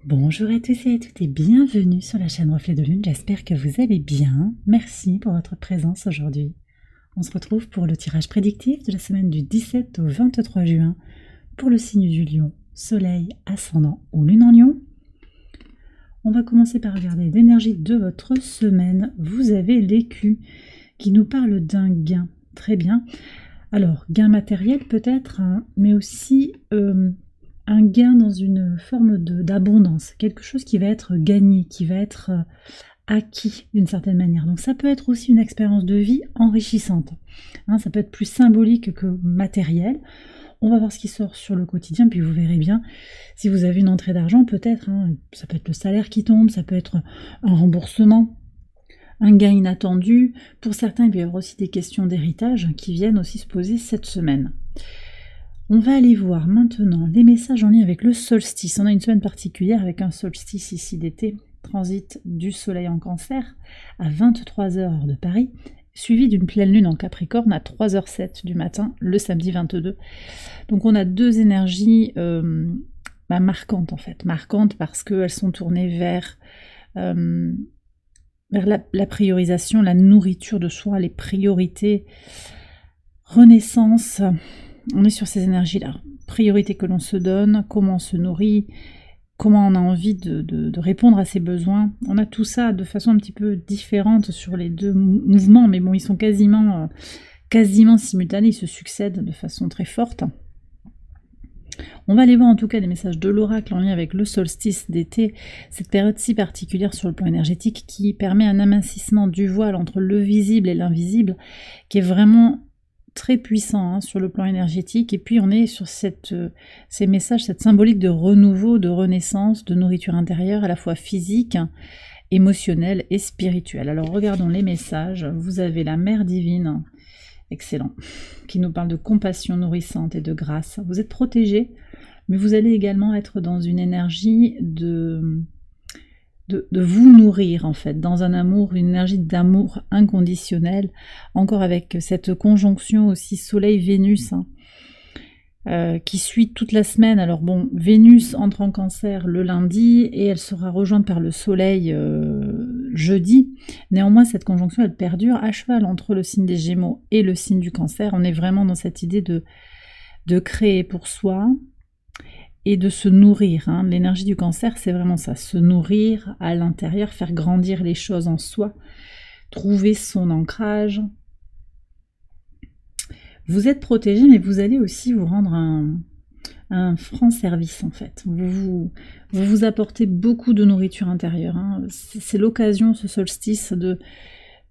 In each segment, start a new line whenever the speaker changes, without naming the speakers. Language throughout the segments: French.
Bonjour à tous et à toutes et bienvenue sur la chaîne Reflet de Lune, j'espère que vous allez bien. Merci pour votre présence aujourd'hui. On se retrouve pour le tirage prédictif de la semaine du 17 au 23 juin pour le signe du Lion, Soleil, Ascendant ou Lune en Lion. On va commencer par regarder l'énergie de votre semaine. Vous avez l'Écu qui nous parle d'un gain. Très bien. Alors, gain matériel peut-être, hein, mais aussi un gain dans une forme d'abondance, quelque chose qui va être gagné, qui va être acquis d'une certaine manière. Donc ça peut être aussi une expérience de vie enrichissante. Hein, ça peut être plus symbolique que matériel. On va voir ce qui sort sur le quotidien, puis vous verrez bien si vous avez une entrée d'argent, peut-être. Hein, ça peut être le salaire qui tombe, ça peut être un remboursement, un gain inattendu. Pour certains, il peut y avoir aussi des questions d'héritage qui viennent aussi se poser cette semaine. On va aller voir maintenant les messages en lien avec le solstice. On a une semaine particulière avec un solstice ici d'été, transit du soleil en Cancer à 23h heure de Paris, suivi d'une pleine lune en Capricorne à 3h07 du matin, le samedi 22. Donc on a deux énergies marquantes en fait. Marquantes parce qu'elles sont tournées vers la priorisation, la nourriture de soi, les priorités, renaissance. On est sur ces énergies-là. Priorité que l'on se donne, comment on se nourrit, comment on a envie de répondre à ses besoins. On a tout ça de façon un petit peu différente sur les deux mouvements, mais bon, ils sont quasiment simultanés, ils se succèdent de façon très forte. On va aller voir en tout cas des messages de l'oracle en lien avec le solstice d'été, cette période si particulière sur le plan énergétique qui permet un amincissement du voile entre le visible et l'invisible, qui est vraiment très puissant hein, sur le plan énergétique. Et puis on est sur ces messages, cette symbolique de renouveau, de renaissance, de nourriture intérieure, à la fois physique, émotionnelle et spirituelle. Alors regardons les messages. Vous avez la Mère divine, excellent, qui nous parle de compassion nourrissante et de grâce. Vous êtes protégé, mais vous allez également être dans une énergie de vous nourrir en fait, dans un amour, une énergie d'amour inconditionnel, encore avec cette conjonction aussi Soleil-Vénus hein, qui suit toute la semaine. Alors bon, Vénus entre en Cancer le lundi et elle sera rejointe par le Soleil jeudi. Néanmoins, cette conjonction elle perdure à cheval entre le signe des Gémeaux et le signe du Cancer. On est vraiment dans cette idée de créer pour soi, et de se nourrir. Hein. L'énergie du Cancer, c'est vraiment ça, se nourrir à l'intérieur, faire grandir les choses en soi, trouver son ancrage. Vous êtes protégé, mais vous allez aussi vous rendre un franc service en fait. Vous apportez beaucoup de nourriture intérieure. Hein. C'est l'occasion, ce solstice,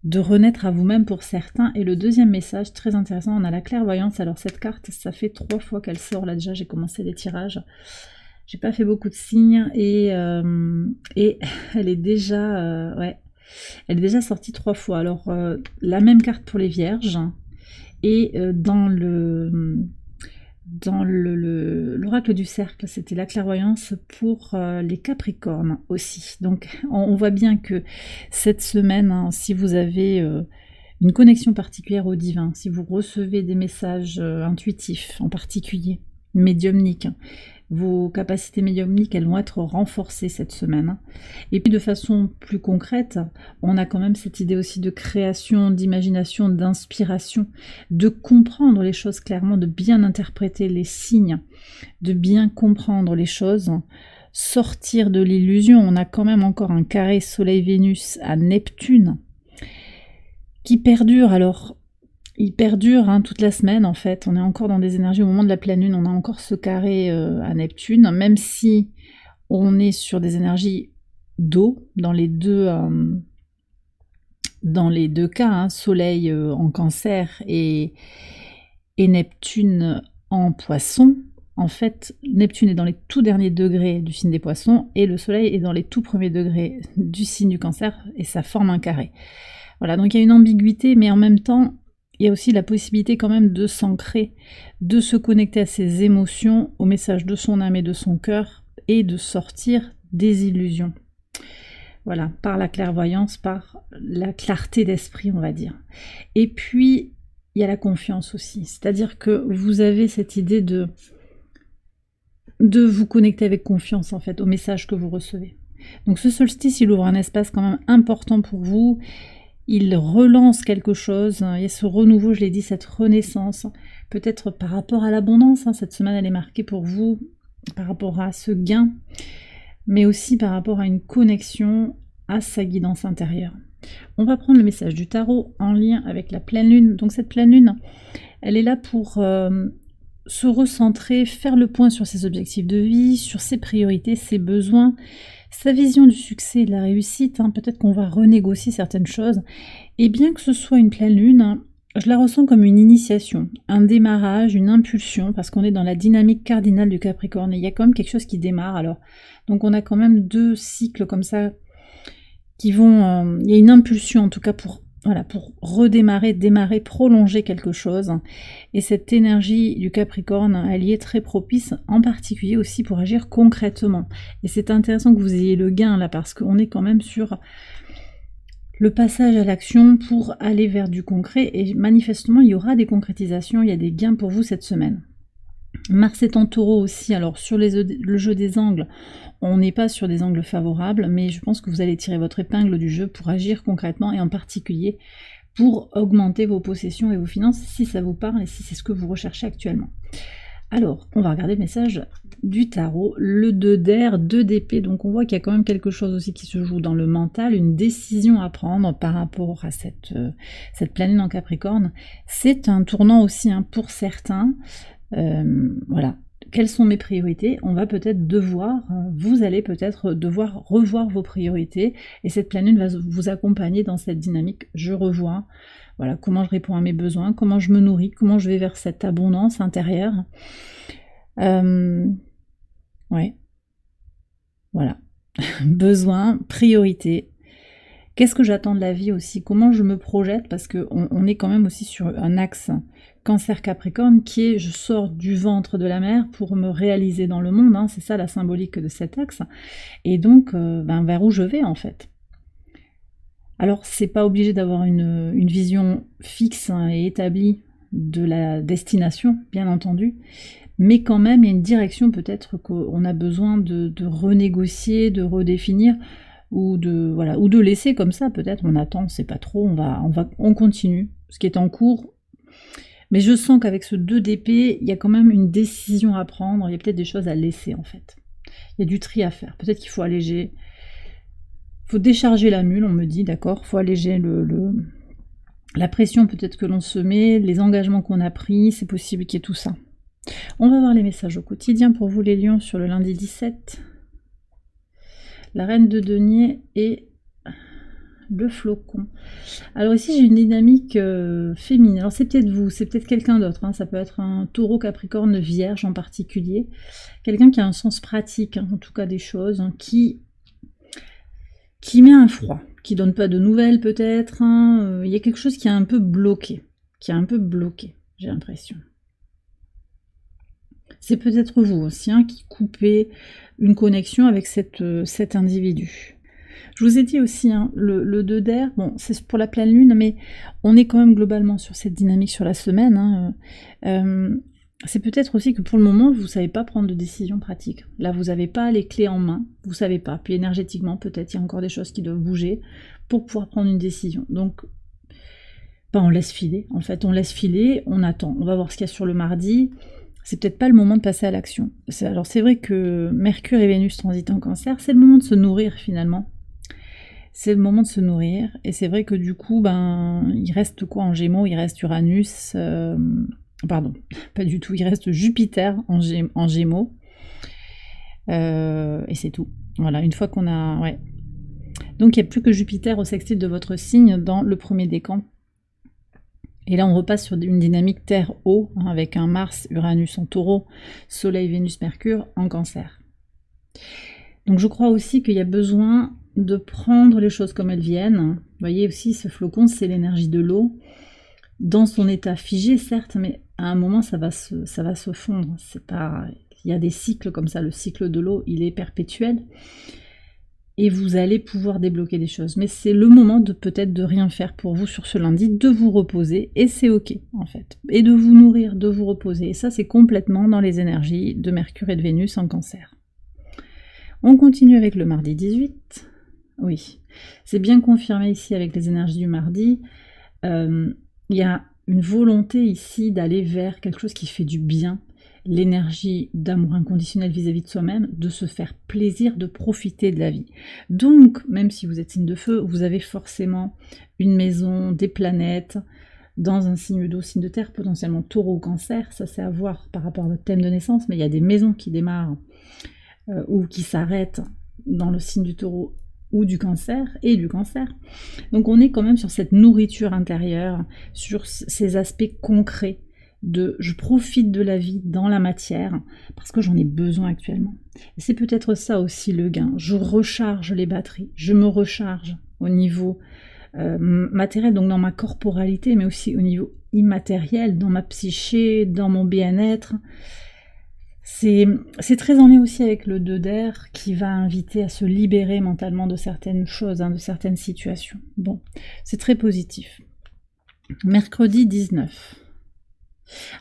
de renaître à vous-même pour certains. Et le deuxième message, très intéressant, on a la clairvoyance. Alors cette carte, ça fait 3 fois qu'elle sort là déjà, j'ai commencé les tirages. J'ai pas fait beaucoup de signes et elle est déjà elle est déjà sortie 3 fois. Alors la même carte pour les vierges et dans l'oracle du cercle, c'était la clairvoyance pour les capricornes aussi. Donc on voit bien que cette semaine, hein, si vous avez une connexion particulière au divin, si vous recevez des messages intuitifs en particulier, médiumniques, vos capacités médiumniques, elles vont être renforcées cette semaine. Et puis de façon plus concrète, on a quand même cette idée aussi de création, d'imagination, d'inspiration, de comprendre les choses clairement, de bien interpréter les signes, de bien comprendre les choses, sortir de l'illusion. On a quand même encore un carré Soleil-Vénus à Neptune qui perdure. Alors il perdure hein, toute la semaine en fait, on est encore dans des énergies au moment de la pleine lune, on a encore ce carré à Neptune, même si on est sur des énergies d'eau dans les deux cas, hein, Soleil en Cancer et Neptune en Poisson. En fait, Neptune est dans les tout derniers degrés du signe des Poissons et le Soleil est dans les tout premiers degrés du signe du Cancer et ça forme un carré. Voilà, donc il y a une ambiguïté, mais en même temps, il y a aussi la possibilité quand même de s'ancrer, de se connecter à ses émotions, au message de son âme et de son cœur, et de sortir des illusions. Voilà, par la clairvoyance, par la clarté d'esprit, on va dire. Et puis, il y a la confiance aussi. C'est-à-dire que vous avez cette idée de de vous connecter avec confiance en fait au message que vous recevez. Donc ce solstice, il ouvre un espace quand même important pour vous. Il relance quelque chose, il y a ce renouveau, je l'ai dit, cette renaissance, peut-être par rapport à l'abondance, cette semaine elle est marquée pour vous, par rapport à ce gain, mais aussi par rapport à une connexion à sa guidance intérieure. On va prendre le message du tarot en lien avec la pleine lune. Donc cette pleine lune, elle est là pour se recentrer, faire le point sur ses objectifs de vie, sur ses priorités, ses besoins, sa vision du succès et de la réussite. Peut-être qu'on va renégocier certaines choses. Et bien que ce soit une pleine lune, je la ressens comme une initiation, un démarrage, une impulsion, parce qu'on est dans la dynamique cardinale du Capricorne. Et il y a quand même quelque chose qui démarre. Alors, donc on a quand même 2 cycles comme ça qui vont... il y a une impulsion en tout cas pour redémarrer, démarrer, prolonger quelque chose. Et cette énergie du Capricorne, elle y est très propice, en particulier aussi pour agir concrètement. Et c'est intéressant que vous ayez le gain là, parce qu'on est quand même sur le passage à l'action pour aller vers du concret. Et manifestement, il y aura des concrétisations, il y a des gains pour vous cette semaine. Mars est en taureau aussi, alors sur le jeu des angles, on n'est pas sur des angles favorables, mais je pense que vous allez tirer votre épingle du jeu pour agir concrètement et en particulier pour augmenter vos possessions et vos finances si ça vous parle et si c'est ce que vous recherchez actuellement. Alors, on va regarder le message du tarot, le 2 d'air, 2 d'épée, donc on voit qu'il y a quand même quelque chose aussi qui se joue dans le mental, une décision à prendre par rapport à cette pleine lune en Capricorne. C'est un tournant aussi pour certains. Voilà, quelles sont mes priorités? On va peut-être devoir, vous allez peut-être devoir revoir vos priorités et cette pleine lune va vous accompagner dans cette dynamique. Je revois, voilà, comment je réponds à mes besoins, comment je me nourris, comment je vais vers cette abondance intérieure. Ouais, voilà, besoin, priorité. Qu'est-ce que j'attends de la vie aussi? Comment je me projette? Parce qu'on est quand même aussi sur un axe Cancer-Capricorne qui est je sors du ventre de la mer pour me réaliser dans le monde. C'est ça la symbolique de cet axe. Et donc, vers où je vais en fait? Alors, c'est pas obligé d'avoir une vision fixe et établie de la destination, bien entendu. Mais quand même, il y a une direction peut-être qu'on a besoin de renégocier, de redéfinir, ou de laisser comme ça, peut-être, on attend, c'est pas trop, on continue, ce qui est en cours. Mais je sens qu'avec ce 2 d'épée, il y a quand même une décision à prendre, il y a peut-être des choses à laisser en fait. Il y a du tri à faire, peut-être qu'il faut alléger, il faut décharger la mule, on me dit, d'accord, il faut alléger la pression peut-être que l'on se met, les engagements qu'on a pris, c'est possible qu'il y ait tout ça. On va voir les messages au quotidien pour vous les lions sur le lundi 17. La reine de denier et le flocon. Alors ici j'ai une dynamique féminine. Alors c'est peut-être vous, c'est peut-être quelqu'un d'autre. Ça peut être un taureau, capricorne, vierge en particulier. Quelqu'un qui a un sens pratique, en tout cas des choses, qui met un froid, qui donne pas de nouvelles peut-être. Il y a quelque chose qui est un peu bloqué. J'ai l'impression. C'est peut-être vous aussi qui coupez une connexion avec cet individu. Je vous ai dit aussi, le 2 d'air, bon, c'est pour la pleine lune, mais on est quand même globalement sur cette dynamique sur la semaine. C'est peut-être aussi que pour le moment, vous ne savez pas prendre de décision pratique. Là, vous n'avez pas les clés en main, vous ne savez pas. Puis énergétiquement, peut-être, il y a encore des choses qui doivent bouger pour pouvoir prendre une décision. Donc, on laisse filer. En fait, on laisse filer, on attend. On va voir ce qu'il y a sur le mardi. C'est peut-être pas le moment de passer à l'action. Alors c'est vrai que Mercure et Vénus transitent en Cancer, c'est le moment de se nourrir finalement. C'est le moment de se nourrir, et c'est vrai que du coup, il reste quoi en Gémeaux? Il reste Uranus, pardon, pas du tout, il reste Jupiter en Gémeaux, et c'est tout. Voilà, une fois qu'on a... Ouais. Donc il n'y a plus que Jupiter au sextile de votre signe dans le premier décan. Et là, on repasse sur une dynamique Terre-Eau, avec un Mars, Uranus en Taureau, Soleil, Vénus, Mercure en Cancer. Donc je crois aussi qu'il y a besoin de prendre les choses comme elles viennent. Vous voyez aussi, ce flocon, c'est l'énergie de l'eau, dans son état figé, certes, mais à un moment, ça va se fondre. Il y a des cycles comme ça, le cycle de l'eau, il est perpétuel. et vous allez pouvoir débloquer des choses. Mais c'est le moment de peut-être de rien faire pour vous sur ce lundi, de vous reposer, et c'est ok en fait. Et de vous nourrir, de vous reposer. Et ça, c'est complètement dans les énergies de Mercure et de Vénus en Cancer. On continue avec le mardi 18. Oui, c'est bien confirmé ici avec les énergies du mardi. Il y a une volonté ici d'aller vers quelque chose qui fait du bien, l'énergie d'amour inconditionnel vis-à-vis de soi-même, de se faire plaisir, de profiter de la vie. Donc, même si vous êtes signe de feu, vous avez forcément une maison, des planètes, dans un signe d'eau, signe de terre, potentiellement taureau ou cancer, ça c'est à voir par rapport à votre thème de naissance, mais il y a des maisons qui démarrent ou qui s'arrêtent dans le signe du taureau ou du cancer, et du cancer. Donc on est quand même sur cette nourriture intérieure, sur ces aspects concrets de je profite de la vie dans la matière parce que j'en ai besoin actuellement. Et c'est peut-être ça aussi le gain. Je recharge les batteries, je me recharge au niveau matériel, donc dans ma corporalité, mais aussi au niveau immatériel, dans ma psyché, dans mon bien-être. C'est très en lien aussi avec le 2 d'air qui va inviter à se libérer mentalement de certaines choses, de certaines situations. Bon, c'est très positif. Mercredi 19.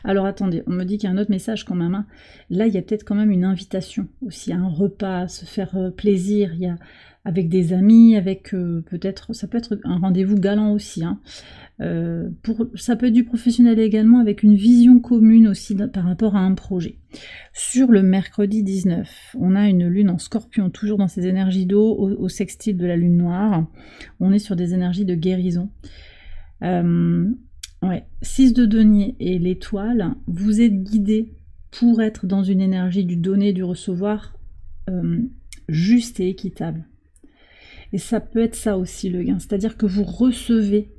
Alors attendez, on me dit qu'il y a un autre message quand même. Là, il y a peut-être quand même une invitation aussi à un repas, à se faire plaisir. Il y a avec des amis, avec peut-être, ça peut être un rendez-vous galant aussi. Ça peut être du professionnel également, avec une vision commune aussi par rapport à un projet. Sur le mercredi 19, on a une lune en Scorpion, toujours dans ces énergies d'eau, au sextile de la lune noire. On est sur des énergies de guérison. 6 de denier et l'étoile, vous êtes guidé pour être dans une énergie du donner, du recevoir, juste et équitable. Et ça peut être ça aussi le gain, c'est-à-dire que vous recevez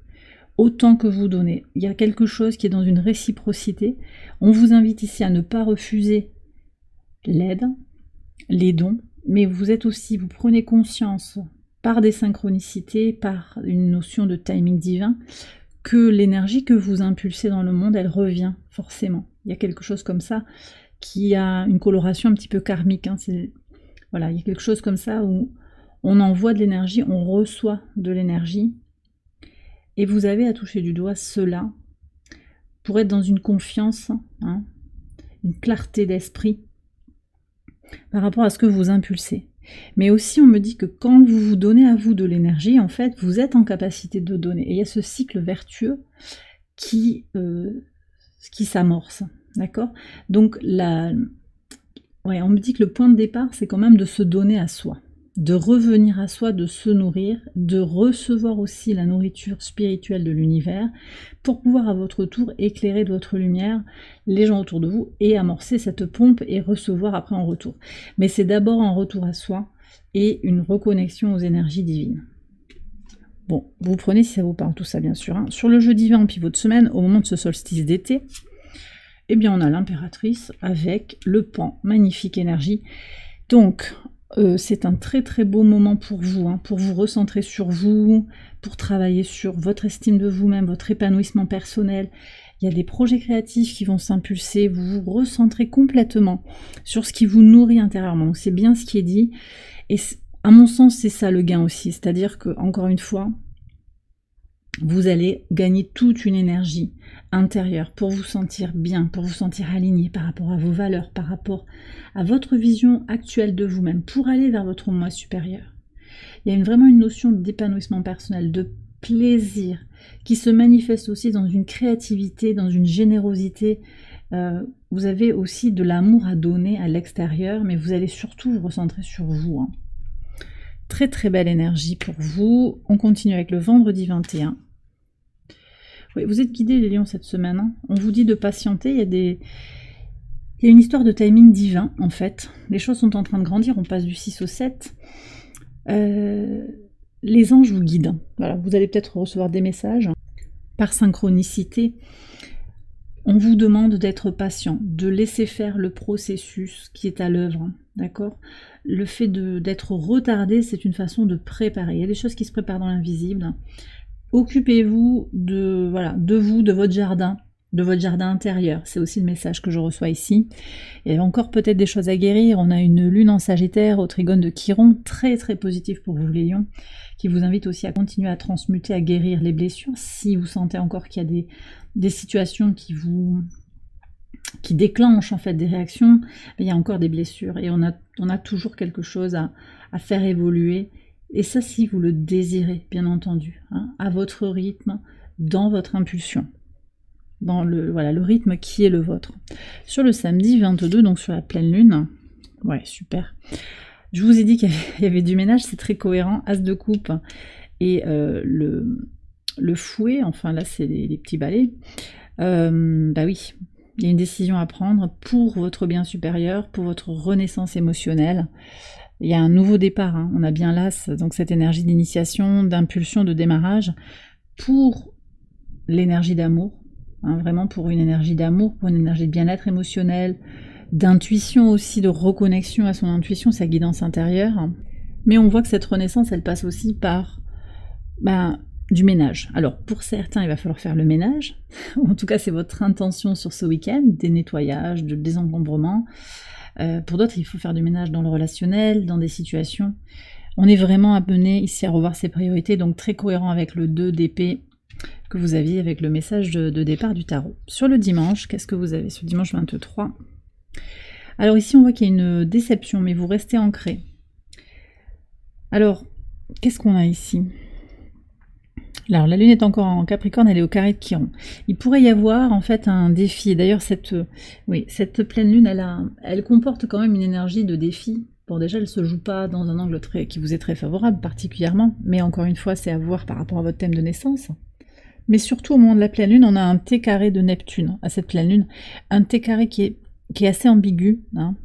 autant que vous donnez. Il y a quelque chose qui est dans une réciprocité. On vous invite ici à ne pas refuser l'aide, les dons, mais vous êtes aussi, vous prenez conscience par des synchronicités, par une notion de timing divin, que l'énergie que vous impulsez dans le monde, elle revient forcément. Il y a quelque chose comme ça qui a une coloration un petit peu karmique. Voilà, il y a quelque chose comme ça où on envoie de l'énergie, on reçoit de l'énergie. Et vous avez à toucher du doigt cela pour être dans une confiance, une clarté d'esprit par rapport à ce que vous impulsez. Mais aussi, on me dit que quand vous vous donnez à vous de l'énergie, en fait, vous êtes en capacité de donner. Et il y a ce cycle vertueux qui s'amorce, d'accord ? Donc, on me dit que le point de départ, c'est quand même de se donner à soi, de revenir à soi, de se nourrir, de recevoir aussi la nourriture spirituelle de l'univers, pour pouvoir à votre tour éclairer de votre lumière les gens autour de vous et amorcer cette pompe et recevoir après en retour. Mais c'est d'abord un retour à soi et une reconnexion aux énergies divines. Bon, vous prenez si ça vous parle tout ça bien sûr. Sur le jeu divin en pivot de semaine, au moment de ce solstice d'été, eh bien on a l'impératrice avec le pan, magnifique énergie. Donc, c'est un très très beau moment pour vous recentrer sur vous, pour travailler sur votre estime de vous-même, votre épanouissement personnel. Il y a des projets créatifs qui vont s'impulser, vous vous recentrez complètement sur ce qui vous nourrit intérieurement. Donc c'est bien ce qui est dit. Et à mon sens, c'est ça le gain aussi. C'est-à-dire que, encore une fois, vous allez gagner toute une énergie intérieure pour vous sentir bien, pour vous sentir aligné par rapport à vos valeurs, par rapport à votre vision actuelle de vous-même, pour aller vers votre moi supérieur. Il y a vraiment une notion d'épanouissement personnel, de plaisir, qui se manifeste aussi dans une créativité, dans une générosité. Vous avez aussi de l'amour à donner à l'extérieur, mais vous allez surtout vous recentrer sur vous. Très très belle énergie pour vous. On continue avec le vendredi 21. Oui, vous êtes guidés les lions cette semaine. On vous dit de patienter. Il y a une histoire de timing divin en fait. Les choses sont en train de grandir. On passe du 6 au 7. Les anges vous guident. Voilà, vous allez peut-être recevoir des messages par synchronicité. On vous demande d'être patient, de laisser faire le processus qui est à l'œuvre, d'accord ? Le fait d'être retardé, c'est une façon de préparer. Il y a des choses qui se préparent dans l'invisible. Occupez-vous de vous, de votre jardin. de votre jardin intérieur. C'est aussi le message que je reçois ici. Il y a encore peut-être des choses à guérir. On a une lune en Sagittaire au trigone de Chiron, très très positif pour vous les lions, qui vous invite aussi à continuer à transmuter, à guérir les blessures. Si vous sentez encore qu'il y a des situations qui déclenchent en fait des réactions, il y a encore des blessures et on a toujours quelque chose à faire évoluer. Et ça, si vous le désirez, bien entendu, hein, à votre rythme, dans votre impulsion. Dans le rythme qui est le vôtre. Sur le samedi 22, donc sur la pleine lune, ouais, super. Je vous ai dit qu'il y avait du ménage, c'est très cohérent, as de coupe et le fouet, enfin là c'est les petits balais, bah oui, il y a une décision à prendre pour votre bien supérieur, pour votre renaissance émotionnelle. Il y a un nouveau départ, hein. On a bien l'as, donc cette énergie d'initiation, d'impulsion, de démarrage, pour l'énergie d'amour, hein, vraiment pour une énergie d'amour, pour une énergie de bien-être émotionnel, d'intuition aussi, de reconnexion à son intuition, sa guidance intérieure. Mais on voit que cette renaissance, elle passe aussi par du ménage. Alors pour certains, il va falloir faire le ménage, en tout cas c'est votre intention sur ce week-end, des nettoyages, de désencombrement. Pour d'autres, il faut faire du ménage dans le relationnel, dans des situations. On est vraiment amené ici à revoir ses priorités, donc très cohérent avec le 2 d'épée que vous aviez avec le message de départ du tarot. Sur le dimanche, qu'est-ce que vous avez ce dimanche 23? Alors ici, on voit qu'il y a une déception, mais vous restez ancré. Alors, qu'est-ce qu'on a ici? Alors, la lune est encore en Capricorne, elle est au carré de Chiron. Il pourrait y avoir en fait un défi. D'ailleurs, cette pleine lune, elle comporte quand même une énergie de défi. Bon, déjà, elle ne se joue pas dans un angle qui vous est très favorable, particulièrement. Mais encore une fois, c'est à voir par rapport à votre thème de naissance. Mais surtout, au moment de la pleine lune, on a un T carré de Neptune à cette pleine lune. Un T carré qui est assez ambigu, hein.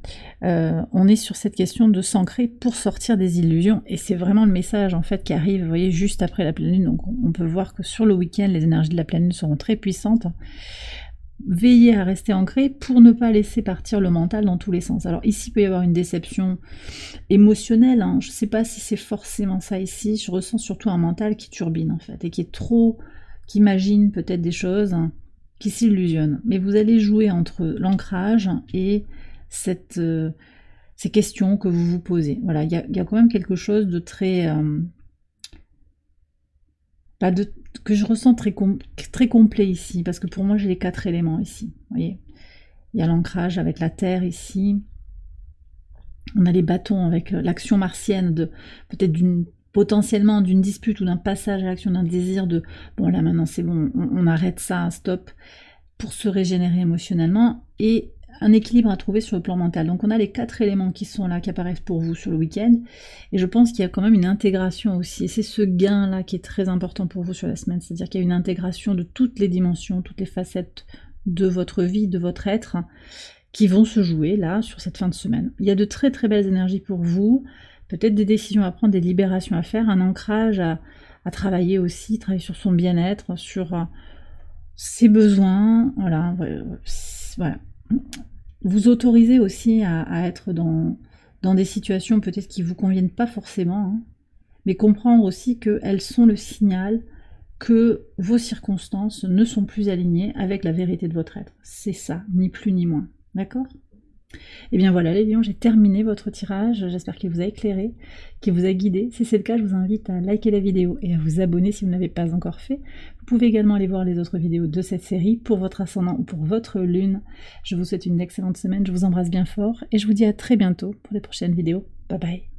On est sur cette question de s'ancrer pour sortir des illusions, et c'est vraiment le message en fait qui arrive, vous voyez, juste après la pleine lune. Donc on peut voir que sur le week-end, les énergies de la pleine lune seront très puissantes. Veillez à rester ancré pour ne pas laisser partir le mental dans tous les sens. Alors ici, il peut y avoir une déception émotionnelle, hein. Je ne sais pas si c'est forcément ça ici, je ressens surtout un mental qui turbine en fait, et qui imagine peut-être des choses, hein, qui s'illusionnent. Mais vous allez jouer entre l'ancrage et ces questions que vous vous posez. Voilà, il y a quand même quelque chose de très... que je ressens très complet ici, parce que pour moi j'ai les 4 éléments ici. Vous voyez, il y a l'ancrage avec la terre ici. On a les bâtons avec l'action martienne peut-être potentiellement d'une dispute ou d'un passage à l'action, d'un désir de bon là maintenant c'est bon, on arrête ça, stop, pour se régénérer émotionnellement, et un équilibre à trouver sur le plan mental. Donc on a les 4 éléments qui sont là, qui apparaissent pour vous sur le week-end, et je pense qu'il y a quand même une intégration aussi, et c'est ce gain là qui est très important pour vous sur la semaine, c'est-à-dire qu'il y a une intégration de toutes les dimensions, toutes les facettes de votre vie, de votre être, qui vont se jouer là sur cette fin de semaine. Il y a de très très belles énergies pour vous, peut-être des décisions à prendre, des libérations à faire, un ancrage à travailler aussi, travailler sur son bien-être, sur ses besoins, voilà. Vous autorisez aussi à être dans des situations peut-être qui ne vous conviennent pas forcément, hein, mais comprendre aussi qu'elles sont le signal que vos circonstances ne sont plus alignées avec la vérité de votre être. C'est ça, ni plus ni moins. D'accord ? Et bien voilà les lions, j'ai terminé votre tirage, j'espère qu'il vous a éclairé, qu'il vous a guidé. Si c'est le cas, je vous invite à liker la vidéo et à vous abonner si vous ne l'avez pas encore fait. Vous pouvez également aller voir les autres vidéos de cette série pour votre ascendant ou pour votre lune. Je vous souhaite une excellente semaine, je vous embrasse bien fort et je vous dis à très bientôt pour les prochaines vidéos. Bye bye.